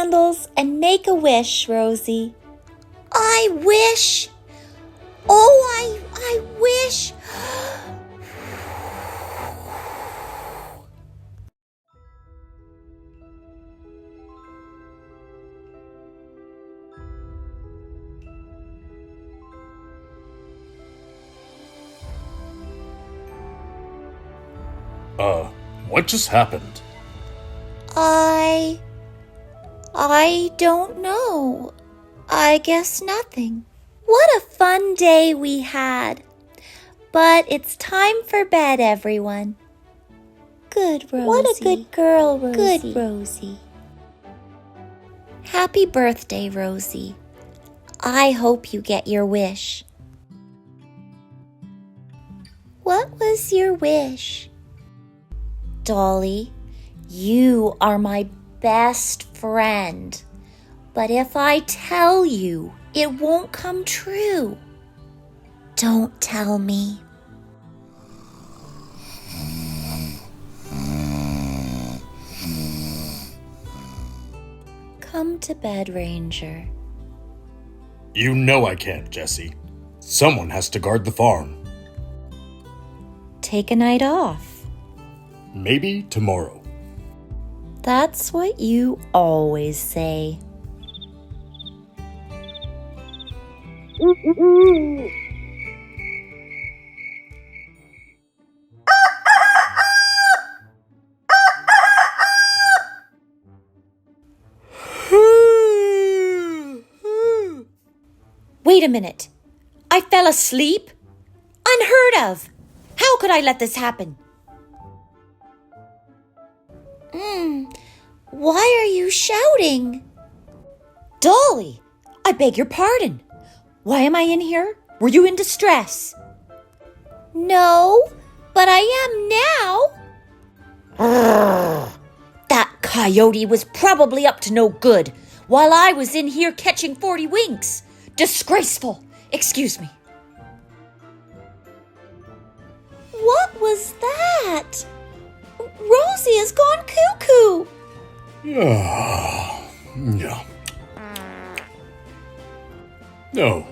candles and make a wish, Rosie. I wish. Oh, I wish. What just happened? I don't know. I guess nothing. What a fun day we had. But it's time for bed, everyone. Good, Rosie. What a good girl, Rosie. Good, Rosie. Happy birthday, Rosie. I hope you get your wish. What was your wish? Dolly, you are my best friend. But if I tell you, it won't come true. Don't tell me. Come to bed, Ranger. You know I can't, Jessie. Someone has to guard the farm. Take a night off. Maybe tomorrow. That's what you always say. Wait a minute. I fell asleep? Unheard of! How could I let this happen? Why are you shouting? Dolly, I beg your pardon. Why am I in here? Were you in distress? No, but I am now. That coyote was probably up to no good while I was in here catching 40 winks. Disgraceful. Excuse me. What was that? Rosie has gone cuckoo. Yeah. No.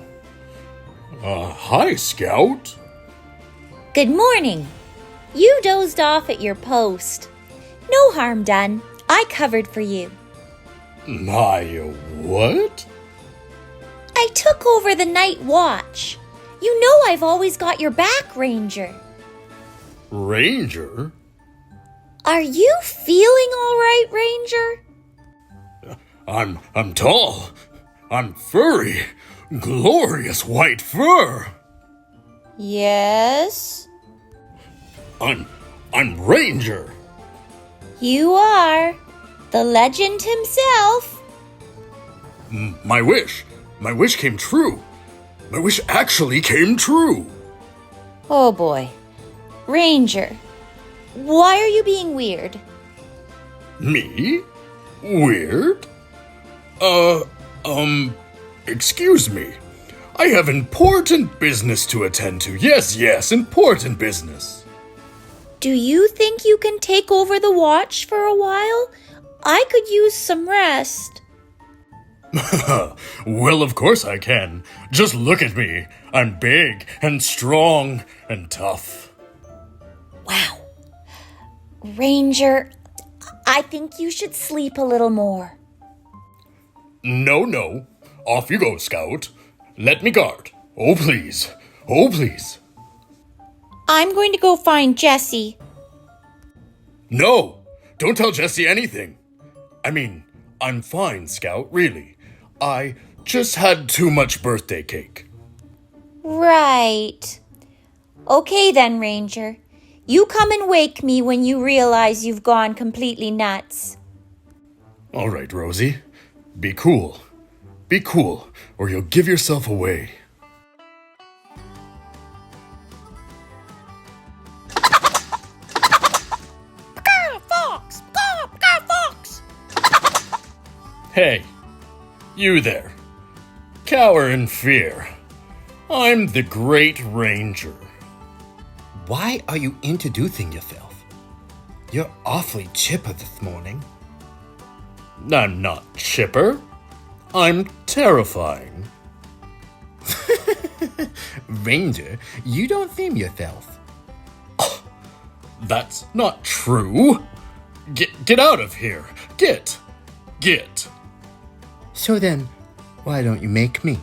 Hi, Scout. Good morning. You dozed off at your post. No harm done. I covered for you. My what? I took over the night watch. You know I've always got your back, Ranger. Ranger? Are you feeling all right, Ranger? I'm tall. I'm furry. Glorious white fur. Yes? I'm Ranger. You are. The legend himself. My wish came true. My wish actually came true. Oh boy. Ranger, why are you being weird? Me? Weird? Excuse me. I have important business to attend to. Yes, important business. Do you think you can take over the watch for a while? I could use some rest. Well, of course I can. Just look at me. I'm big and strong and tough. Wow. Ranger, I think you should sleep a little more. No. Off you go, Scout. Let me guard. Oh, please. Oh, please. I'm going to go find Jessie. No! Don't tell Jessie anything. I mean, I'm fine, Scout, really. I just had too much birthday cake. Right. Okay then, Ranger. You come and wake me when you realize you've gone completely nuts. All right, Rosie. Be cool. Be cool, or you'll give yourself away. Fox! Fox! Hey, you there. Cower in fear. I'm the Great Ranger. Why are you introducing yourself? You're awfully chipper this morning. I'm not chipper. I'm terrifying. Ranger, you don't theme yourself. That's not true. Get out of here. Get. So then, why don't you make me?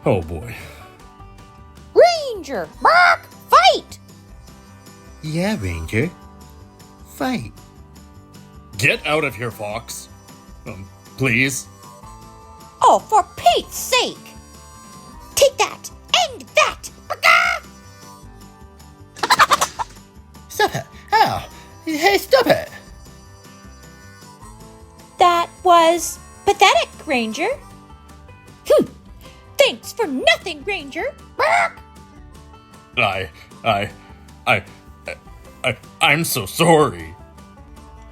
Oh boy. Ranger, bark, fight! Yeah, Ranger. Fight. Get out of here, Fox. Please. Oh, for Pete's sake! Take that! End that! Stop it! Ow! Hey, stop it! That was pathetic, Ranger. Thanks for nothing, Ranger. Bark! I'm so sorry.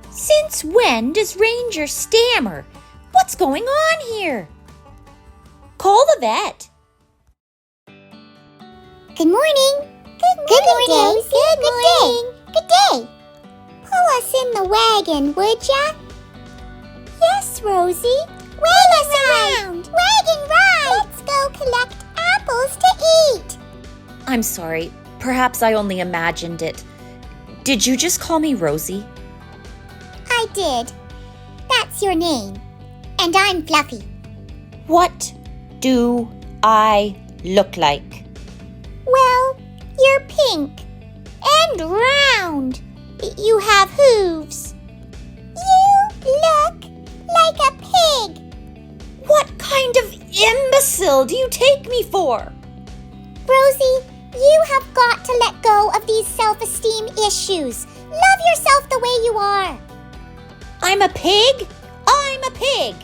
Since when does Ranger stammer? What's going on here? Call the vet. Good morning. Good morning. Good day. Pull us in the wagon, would ya? Yes, Rosie. Wagon ride. Wagon ride. Let's go collect apples to eat. I'm sorry. Perhaps I only imagined it. Did you just call me Rosie? I did. That's your name. And I'm Fluffy. What do I look like? Well, you're pink and round. You have hooves. You look like a pig. What kind of imbecile do you take me for? Rosie, you have got to let go of these self-esteem issues. Love yourself the way you are. I'm a pig? I'm a pig.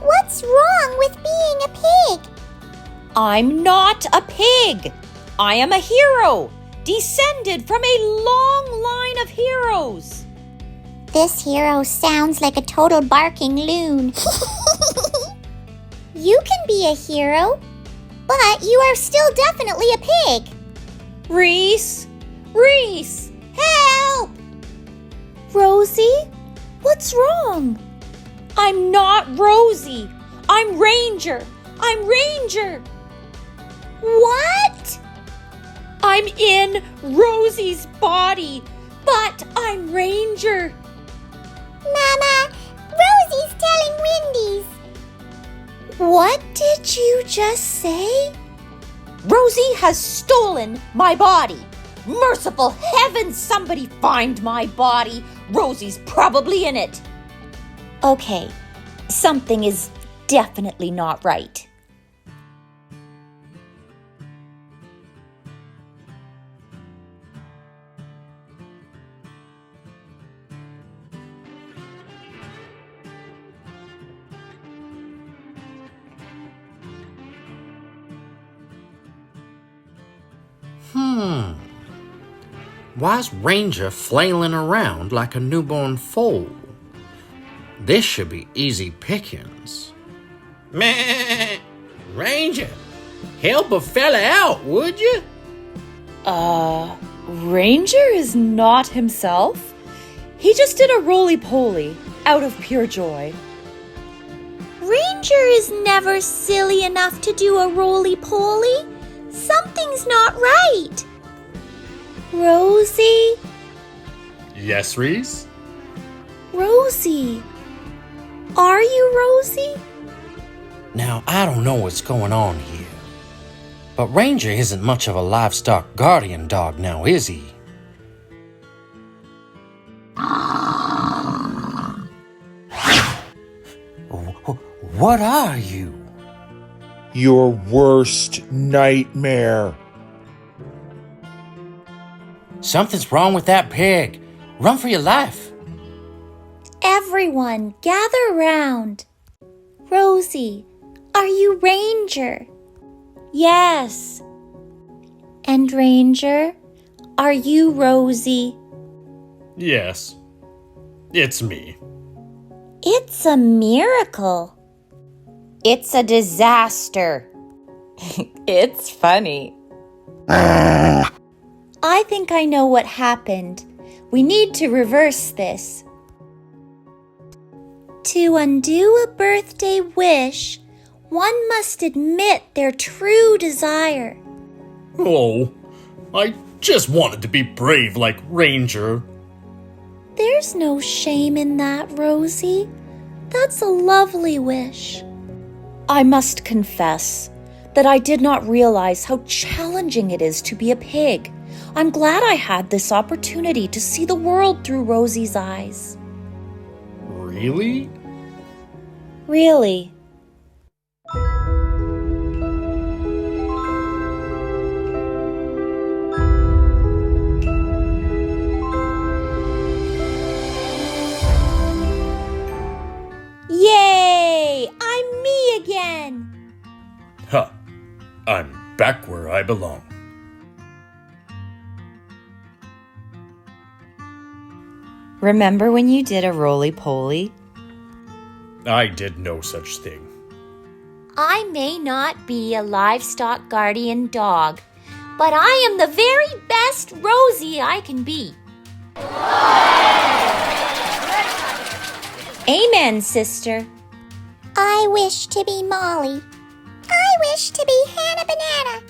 What's wrong with being a pig? I'm not a pig. I am a hero, descended from a long line of heroes. This hero sounds like a total barking loon. You can be a hero, but you are still definitely a pig. Reese, help! Rosie, what's wrong? I'm not Rosie. I'm Ranger. What? I'm in Rosie's body, but I'm Ranger. Mama, Rosie's telling Wendy's. What did you just say? Rosie has stolen my body. Merciful heavens, somebody find my body. Rosie's probably in it. Okay, something is definitely not right. Why's Ranger flailing around like a newborn foal? This should be easy pickings. Meh! Ranger, help a fella out, would you? Ranger is not himself. He just did a roly-poly out of pure joy. Ranger is never silly enough to do a roly-poly. Something's not right. Rosie? Yes, Reese? Rosie. Are you Rosie? Now, I don't know what's going on here, but Ranger isn't much of a livestock guardian dog now, is he? What are you? Your worst nightmare. Something's wrong with that pig. Run for your life. Everyone, gather round. Rosie, are you Ranger? Yes. And Ranger, are you Rosie? Yes. It's me. It's a miracle. It's a disaster. It's funny. I think I know what happened. We need to reverse this. To undo a birthday wish, one must admit their true desire. Oh, I just wanted to be brave like Ranger. There's no shame in that, Rosie. That's a lovely wish. I must confess that I did not realize how challenging it is to be a pig. I'm glad I had this opportunity to see the world through Rosie's eyes. Really? Really. Yay! I'm me again! Huh. I'm back where I belong. Remember when you did a roly-poly? I did no such thing. I may not be a livestock guardian dog, but I am the very best Rosie I can be. Amen, sister. I wish to be Molly. I wish to be Hannah Banana.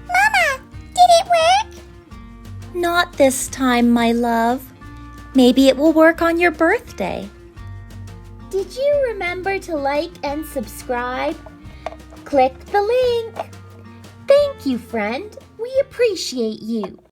Mama, did it work? Not this time, my love. Maybe it will work on your birthday. Did you remember to like and subscribe? Click the link. Thank you, friend. We appreciate you.